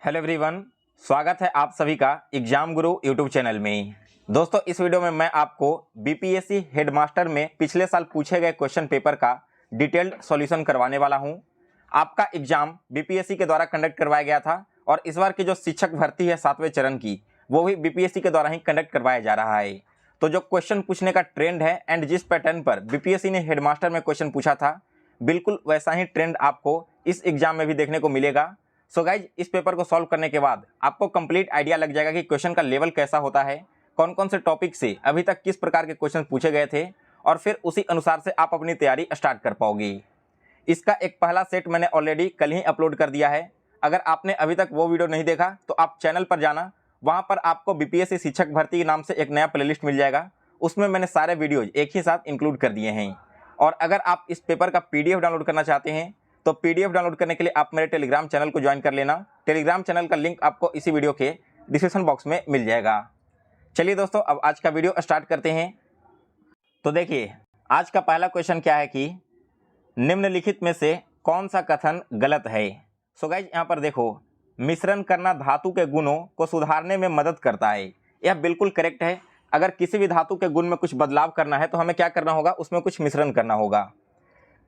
Hello everyone, स्वागत है आप सभी का एग्जाम गुरु यूट्यूब चैनल में। दोस्तों, इस वीडियो में मैं आपको बीपीएससी हेडमास्टर में पिछले साल पूछे गए क्वेश्चन पेपर का डिटेल्ड सॉल्यूशन करवाने वाला हूं। आपका एग्जाम बीपीएससी के द्वारा कंडक्ट करवाया गया था और इस बार की जो शिक्षक भर्ती है 7वें चरण की, वो भी बीपीएससी के द्वारा ही कंडक्ट करवाया जा रहा है। तो जो क्वेश्चन पूछने का ट्रेंड है एंड जिस पैटर्न पर बीपीएससी ने हेडमास्टर में क्वेश्चन पूछा था, बिल्कुल वैसा ही ट्रेंड आपको इस एग्जाम में भी देखने को मिलेगा। सो गाइज, इस पेपर को सॉल्व करने के बाद आपको कंप्लीट आइडिया लग जाएगा कि क्वेश्चन का लेवल कैसा होता है, कौन कौन से टॉपिक से अभी तक किस प्रकार के क्वेश्चन पूछे गए थे और फिर उसी अनुसार से आप अपनी तैयारी स्टार्ट कर पाओगे। इसका एक पहला सेट मैंने ऑलरेडी कल ही अपलोड कर दिया है। अगर आपने अभी तक वो वीडियो नहीं देखा तो आप चैनल पर जाना, वहाँ पर आपको बीपीएससी शिक्षक भर्ती के नाम से एक नया प्लेलिस्ट मिल जाएगा। उसमें मैंने सारे वीडियोज एक ही साथ इंक्लूड कर दिए हैं। और अगर आप इस पेपर का पीडीएफ डाउनलोड करना चाहते हैं तो पीडीएफ डाउनलोड करने के लिए आप मेरे टेलीग्राम चैनल को ज्वाइन कर लेना। टेलीग्राम चैनल का लिंक आपको इसी वीडियो के डिस्क्रिप्शन बॉक्स में मिल जाएगा। चलिए दोस्तों, अब आज का वीडियो स्टार्ट करते हैं। तो देखिए, आज का पहला क्वेश्चन क्या है कि निम्नलिखित में से कौन सा कथन गलत है। सो गाइज, यहाँ पर देखो, मिश्रण करना धातु के गुणों को सुधारने में मदद करता है। यह बिल्कुल करेक्ट है। अगर किसी भी धातु के गुण में कुछ बदलाव करना है तो हमें क्या करना होगा, उसमें कुछ मिश्रण करना होगा।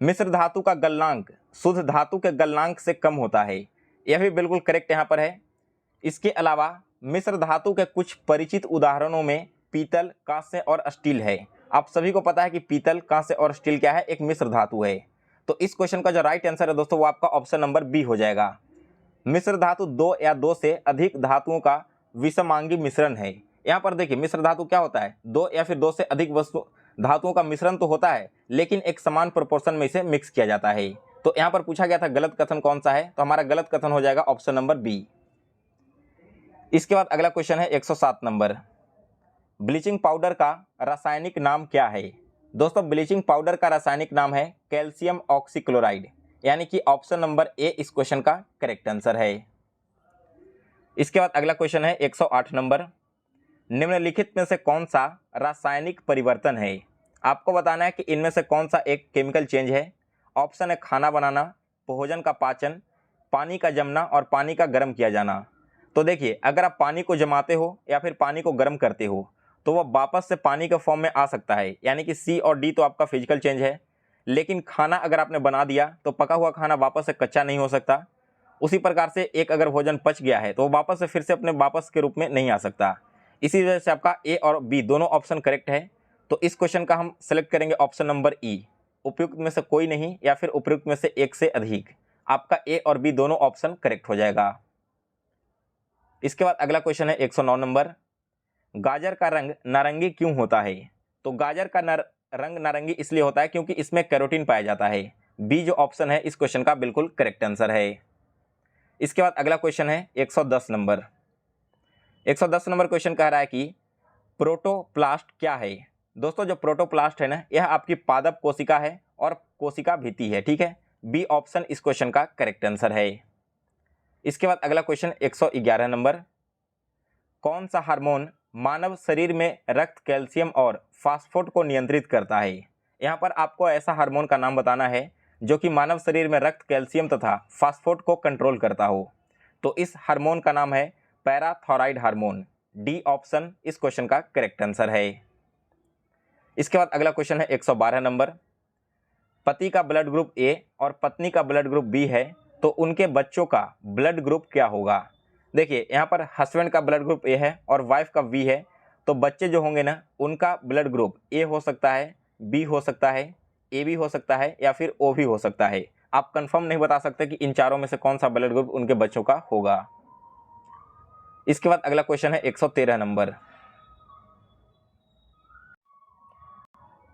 मिश्र धातु का गलनांक शुद्ध धातु के गलनांक से कम होता है, यह भी बिल्कुल करेक्ट यहाँ पर है। इसके अलावा मिश्र धातु के कुछ परिचित उदाहरणों में पीतल, कांस्य और स्टील है। आप सभी को पता है कि पीतल, कांस्य और स्टील क्या है, एक मिश्र धातु है। तो इस क्वेश्चन का जो राइट आंसर है दोस्तों, वो आपका ऑप्शन नंबर बी हो जाएगा। मिश्र धातु दो या दो से अधिक धातुओं का विषमांगी मिश्रण है। यहाँ पर देखिए, मिश्र धातु क्या होता है, दो या फिर दो से अधिक वस्तु धातुओं का मिश्रण तो होता है, लेकिन एक समान प्रोपोर्शन में इसे मिक्स किया जाता है। तो यहाँ पर पूछा गया था गलत कथन कौन सा है, तो हमारा गलत कथन हो जाएगा ऑप्शन नंबर बी। इसके बाद अगला क्वेश्चन है 107 नंबर। ब्लीचिंग पाउडर का रासायनिक नाम क्या है। दोस्तों, ब्लीचिंग पाउडर का रासायनिक नाम है कैल्शियम ऑक्सीक्लोराइड, यानी कि ऑप्शन नंबर ए इस क्वेश्चन का करेक्ट आंसर है। इसके बाद अगला क्वेश्चन है 108 नंबर। निम्नलिखित में से कौन सा रासायनिक परिवर्तन है। आपको बताना है कि इनमें से कौन सा एक केमिकल चेंज है। ऑप्शन है खाना बनाना, भोजन का पाचन, पानी का जमना और पानी का गर्म किया जाना। तो देखिए, अगर आप पानी को जमाते हो या फिर पानी को गर्म करते हो तो वह वापस से पानी के फॉर्म में आ सकता है, यानी कि सी और डी तो आपका फिजिकल चेंज है। लेकिन खाना अगर आपने बना दिया तो पका हुआ खाना वापस से कच्चा नहीं हो सकता। उसी प्रकार से एक अगर भोजन पच गया है तो वो वापस से फिर से अपने वापस के रूप में नहीं आ सकता। इसी वजह से आपका ए और बी दोनों ऑप्शन करेक्ट है। तो इस क्वेश्चन का हम सेलेक्ट करेंगे ऑप्शन नंबर ई, उपयुक्त में से कोई नहीं या फिर उपयुक्त में से एक से अधिक। आपका ए और बी दोनों ऑप्शन करेक्ट हो जाएगा। इसके बाद अगला क्वेश्चन है 109 नंबर। गाजर का रंग नारंगी क्यों होता है। तो गाजर का रंग नारंगी इसलिए होता है क्योंकि इसमें कैरोटीन पाया जाता है। बी जो ऑप्शन है इस क्वेश्चन का बिल्कुल करेक्ट आंसर है। इसके बाद अगला क्वेश्चन है 110 नंबर। 110 नंबर क्वेश्चन कह रहा है कि प्रोटोप्लास्ट क्या है। दोस्तों, जो प्रोटोप्लास्ट है ना, यह आपकी पादप कोशिका है और कोशिका भित्ति है, ठीक है। बी ऑप्शन इस क्वेश्चन का करेक्ट आंसर है। इसके बाद अगला क्वेश्चन 111 नंबर। कौन सा हार्मोन मानव शरीर में रक्त, कैल्शियम और फास्फोट को नियंत्रित करता है। यहाँ पर आपको ऐसा हार्मोन का नाम बताना है जो कि मानव शरीर में रक्त, कैल्शियम तथा फास्फोट को कंट्रोल करता हो। तो इस हार्मोन का नाम है पैराथायरॉयड हार्मोन। डी ऑप्शन इस क्वेश्चन का करेक्ट आंसर है। इसके बाद अगला क्वेश्चन है 112 नंबर। पति का ब्लड ग्रुप ए और पत्नी का ब्लड ग्रुप बी है, तो उनके बच्चों का ब्लड ग्रुप क्या होगा। देखिए, यहाँ पर हस्बैंड का ब्लड ग्रुप ए है और वाइफ का बी है, तो बच्चे जो होंगे ना, उनका ब्लड ग्रुप ए हो सकता है, बी हो सकता है, ए भी हो सकता है या फिर ओ भी हो सकता है। आप कंफर्म नहीं बता सकते कि इन चारों में से कौन सा ब्लड ग्रुप उनके बच्चों का होगा। इसके बाद अगला क्वेश्चन है 113 नंबर।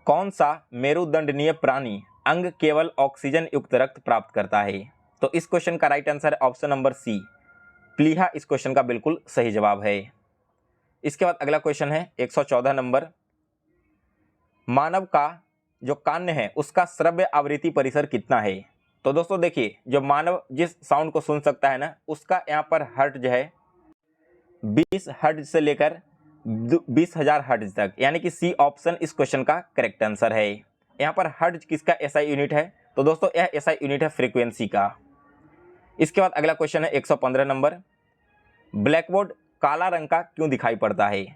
कौन सा मेरुदंडनीय प्राणी अंग केवल ऑक्सीजन युक्त रक्त प्राप्त करता है। तो इस क्वेश्चन का राइट आंसर है ऑप्शन नंबर सी, प्लीहा इस क्वेश्चन का बिल्कुल सही जवाब है। इसके बाद अगला क्वेश्चन है 114 नंबर। मानव का जो कान है उसका श्रव्य आवृत्ति परिसर कितना है। तो दोस्तों देखिए, जो मानव जिस साउंड को सुन सकता है ना, उसका यहाँ पर हर्ट्ज है 20 हर्ट्ज से लेकर 20,000 हर्ट्ज तक, यानी कि सी ऑप्शन इस क्वेश्चन का करेक्ट आंसर है। यहाँ पर हर्ट्ज किसका एसआई यूनिट है, तो दोस्तों यह एसआई यूनिट है फ्रीक्वेंसी का। इसके बाद अगला क्वेश्चन है 115 नंबर। ब्लैकबोर्ड काला रंग का क्यों दिखाई पड़ता है?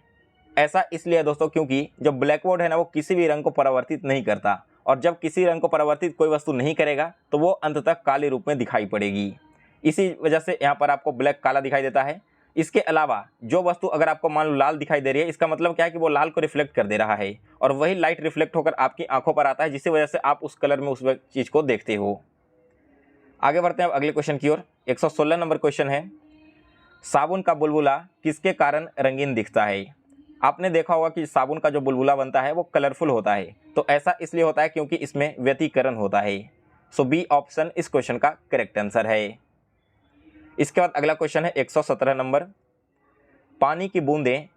ऐसा इसलिए है दोस्तों क्योंकि जो ब्लैकबोर्ड है ना वो किसी भी रंग को परावर्तित नहीं करता, और जब किसी रंग को परावर्तित कोई वस्तु नहीं करेगा तो वो अंततः काले रूप में दिखाई पड़ेगी। इसी वजह से यहाँ पर आपको ब्लैक काला दिखाई देता है। इसके अलावा जो वस्तु अगर आपको मान लो लाल दिखाई दे रही है, इसका मतलब क्या है कि वो लाल को रिफ्लेक्ट कर दे रहा है, और वही लाइट रिफ्लेक्ट होकर आपकी आंखों पर आता है, जिसकी वजह से आप उस कलर में उस चीज़ को देखते हो। आगे बढ़ते हैं अब अगले क्वेश्चन की ओर। 116 नंबर क्वेश्चन है, साबुन का बुलबुला किसके कारण रंगीन दिखता है? आपने देखा होगा कि साबुन का जो बुलबुला बनता है वो कलरफुल होता है, तो ऐसा इसलिए होता है क्योंकि इसमें व्यतिकरण होता है। सो बी ऑप्शन इस क्वेश्चन का करेक्ट आंसर है। इसके बाद अगला क्वेश्चन है 117 नंबर, पानी की बूंदें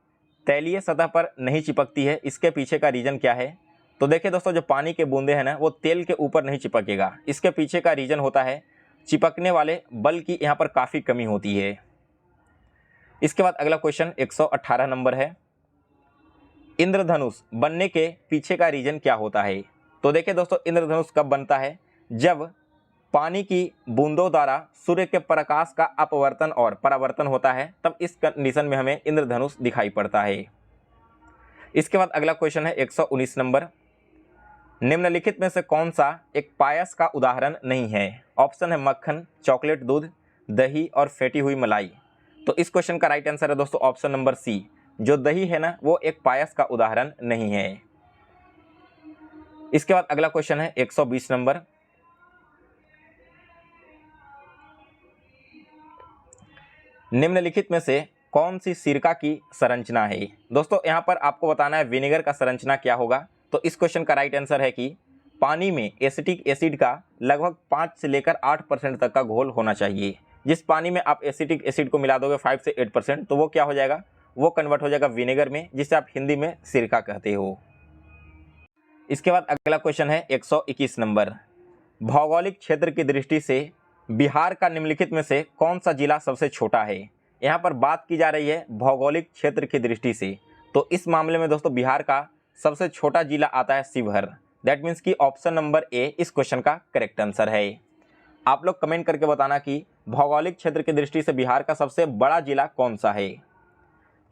तैलीय सतह पर नहीं चिपकती है, इसके पीछे का रीजन क्या है? तो देखिए दोस्तों, जो पानी के बूंदे हैं ना वो तेल के ऊपर नहीं चिपकेगा, इसके पीछे का रीजन होता है चिपकने वाले बल की यहाँ पर काफ़ी कमी होती है। इसके बाद अगला क्वेश्चन 118 नंबर है, इंद्रधनुष बनने के पीछे का रीजन क्या होता है? तो देखिए दोस्तों, इंद्रधनुष कब बनता है? जब पानी की बूंदों द्वारा सूर्य के प्रकाश का अपवर्तन और परावर्तन होता है, तब इस कंडीशन में हमें इंद्रधनुष दिखाई पड़ता है। इसके बाद अगला क्वेश्चन है 119 नंबर, निम्नलिखित में से कौन सा एक पायस का उदाहरण नहीं है? ऑप्शन है मक्खन, चॉकलेट, दूध, दही और फेंटी हुई मलाई। तो इस क्वेश्चन का राइट आंसर है दोस्तों ऑप्शन नंबर सी, जो दही है ना वो एक पायस का उदाहरण नहीं है। इसके बाद अगला क्वेश्चन है 120 नंबर, निम्नलिखित में से कौन सी सिरका की संरचना है? दोस्तों यहाँ पर आपको बताना है विनेगर का संरचना क्या होगा। तो इस क्वेश्चन का राइट आंसर है कि पानी में एसिटिक एसिड का लगभग 5 से लेकर 8% तक का घोल होना चाहिए। जिस पानी में आप एसिटिक एसिड को मिला दोगे 5 से 8%, तो वो क्या हो जाएगा, वो कन्वर्ट हो जाएगा विनेगर में, जिसे आप हिंदी में सिरका कहते हो। इसके बाद अगला क्वेश्चन है 121 नंबर, भौगोलिक क्षेत्र की दृष्टि से बिहार का निम्नलिखित में से कौन सा जिला सबसे छोटा है? यहाँ पर बात की जा रही है भौगोलिक क्षेत्र की दृष्टि से, तो इस मामले में दोस्तों बिहार का सबसे छोटा जिला आता है शिवहर। दैट मीन्स कि ऑप्शन नंबर ए इस क्वेश्चन का करेक्ट आंसर है। आप लोग कमेंट करके बताना कि भौगोलिक क्षेत्र की दृष्टि से बिहार का सबसे बड़ा जिला कौन सा है।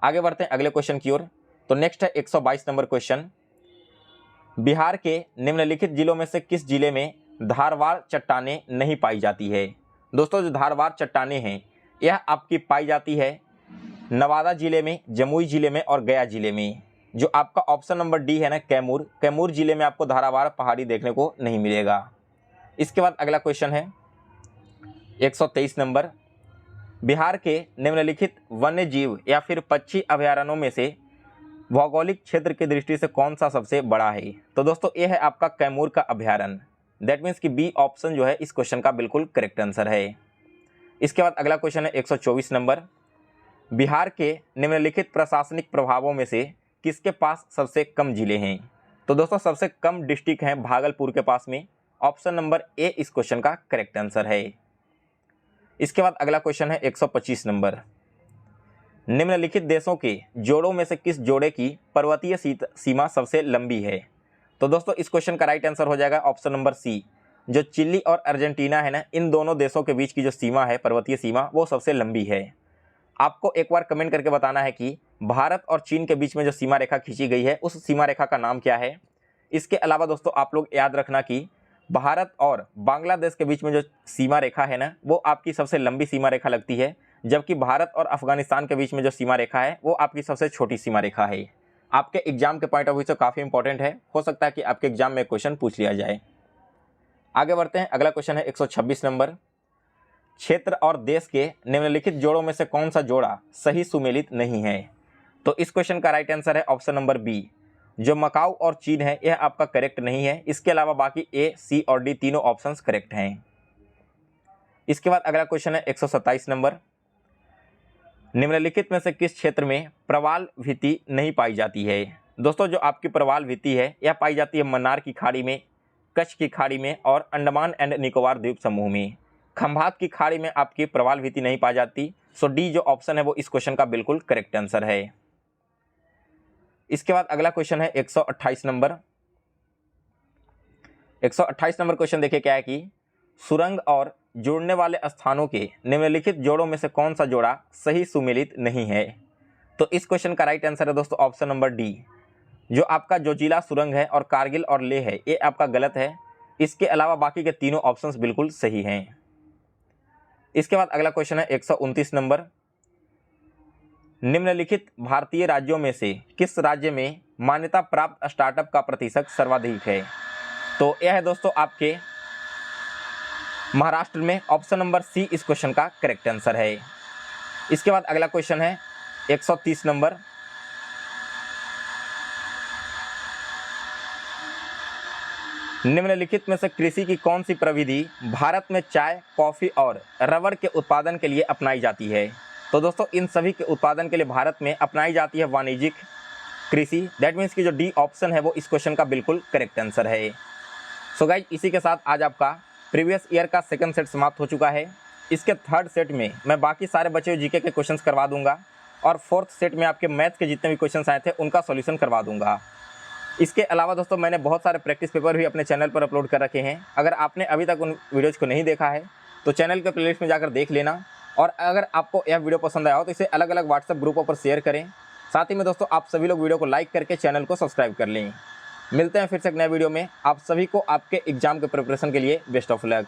आगे बढ़ते हैं अगले क्वेश्चन की ओर। तो नेक्स्ट है 122 नंबर क्वेश्चन, बिहार के निम्नलिखित जिलों में से किस जिले में धारवाड़ चट्टानें नहीं पाई जाती है? दोस्तों जो धारवाड़ चट्टानें हैं यह आपकी पाई जाती है नवादा जिले में, जमुई जिले में और गया जिले में। जो आपका ऑप्शन नंबर डी है ना कैमूर, कैमूर जिले में आपको धारवाड़ पहाड़ी देखने को नहीं मिलेगा। इसके बाद अगला क्वेश्चन है 123 नंबर, बिहार के निम्नलिखित वन्य जीव या फिर पक्षी अभयारण्यों में से भौगोलिक क्षेत्र की दृष्टि से कौन सा सबसे बड़ा है? तो दोस्तों ये है आपका कैमूर का अभयारण्य। दैट मीन्स कि बी ऑप्शन जो है इस क्वेश्चन का बिल्कुल करेक्ट आंसर है। इसके बाद अगला क्वेश्चन है 124 नंबर, बिहार के निम्नलिखित प्रशासनिक प्रभावों में से किसके पास सबसे कम जिले हैं? तो दोस्तों सबसे कम डिस्ट्रिक्ट हैं भागलपुर के पास में। ऑप्शन नंबर ए इस क्वेश्चन का करेक्ट आंसर है। इसके बाद अगला क्वेश्चन है 125 नंबर, निम्नलिखित देशों के जोड़ों में से किस जोड़े की पर्वतीय सीमा सबसे लंबी है? तो दोस्तों इस क्वेश्चन का राइट आंसर हो जाएगा ऑप्शन नंबर सी, जो चिली और अर्जेंटीना है ना, इन दोनों देशों के बीच की जो सीमा है पर्वतीय सीमा वो सबसे लंबी है। आपको एक बार कमेंट करके बताना है कि भारत और चीन के बीच में जो सीमा रेखा खींची गई है उस सीमा रेखा का नाम क्या है। इसके अलावा दोस्तों आप लोग याद रखना कि भारत और बांग्लादेश के बीच में जो सीमा रेखा है ना वो आपकी सबसे लंबी सीमा रेखा लगती है, जबकि भारत और अफगानिस्तान के बीच में जो सीमा रेखा है वो आपकी सबसे छोटी सीमा रेखा है। आपके एग्जाम के पॉइंट ऑफ व्यू से काफ़ी इंपॉर्टेंट है, हो सकता है कि आपके एग्जाम में क्वेश्चन पूछ लिया जाए। आगे बढ़ते हैं, अगला क्वेश्चन है 126 नंबर, क्षेत्र और देश के निम्नलिखित जोड़ों में से कौन सा जोड़ा सही सुमेलित नहीं है? तो इस क्वेश्चन का राइट आंसर है ऑप्शन नंबर बी, जो मकाऊ और चीन है यह आपका करेक्ट नहीं है। इसके अलावा बाकी ए, सी और डी तीनों ऑप्शंस करेक्ट हैं। इसके बाद अगला क्वेश्चन है 127 नंबर, निम्नलिखित में से किस क्षेत्र में प्रवाल भित्ति नहीं पाई जाती है? दोस्तों जो आपकी प्रवाल भित्ति है यह पाई जाती है मन्नार की खाड़ी में, कच्छ की खाड़ी में और अंडमान एंड निकोबार द्वीप समूह में। खंभात की खाड़ी में आपकी प्रवाल भित्ति नहीं पाई जाती। सो डी जो ऑप्शन है वो इस क्वेश्चन का बिल्कुल करेक्ट आंसर है। इसके बाद अगला क्वेश्चन है 128 नंबर। 128 नंबर क्वेश्चन देखिए क्या है कि सुरंग और जोड़ने वाले स्थानों के निम्नलिखित जोड़ों में से कौन सा जोड़ा सही सुमेलित नहीं है? तो इस क्वेश्चन का राइट आंसर है दोस्तों ऑप्शन नंबर डी। जो आपका जोजिला सुरंग है और कारगिल और लेह है, ये आपका गलत है। इसके अलावा बाकी के तीनों ऑप्शंस बिल्कुल सही हैं। इसके बाद अगला क्वेश्चन है 129 नंबर। निम्नलिखित भारतीय राज्यों में से किस राज्य में मान्यता प्राप्त स्टार्टअप का प्रतिशत सर्वाधिक है? तो यह है दोस्तों आपके महाराष्ट्र में। ऑप्शन नंबर सी इस क्वेश्चन का करेक्ट आंसर है। इसके बाद अगला क्वेश्चन है 130 नंबर। निम्नलिखित में से कृषि की कौन सी प्रविधि भारत में चाय, कॉफी और रबर के उत्पादन के लिए अपनाई जाती है? तो दोस्तों इन सभी के उत्पादन के लिए भारत में अपनाई जाती है वाणिज्यिक कृषि। दैट मीन्स कि जो डी ऑप्शन है वो इस क्वेश्चन का बिल्कुल करेक्ट आंसर है। सो गाइज, इसी के साथ आज आपका प्रीवियस ईयर का सेकंड सेट समाप्त हो चुका है। इसके थर्ड सेट में मैं बाकी सारे बचे हुए जीके के क्वेश्चंस करवा दूंगा और फोर्थ सेट में आपके मैथ्स के जितने भी क्वेश्चंस आए थे उनका सॉल्यूशन करवा दूंगा। इसके अलावा दोस्तों मैंने बहुत सारे प्रैक्टिस पेपर भी अपने चैनल पर अपलोड कर रखे हैं। अगर आपने अभी तक उन वीडियोज़ को नहीं देखा है तो चैनल के प्लेलिस्ट में जाकर देख लेना। और अगर आपको यह वीडियो पसंद आया हो तो इसे अलग अलग व्हाट्सएप ग्रुपों पर शेयर करें। साथ ही में दोस्तों आप सभी लोग वीडियो को लाइक करके चैनल को सब्सक्राइब कर लें। मिलते हैं फिर से एक नए वीडियो में। आप सभी को आपके एग्जाम के प्रिपरेशन के लिए बेस्ट ऑफ लक।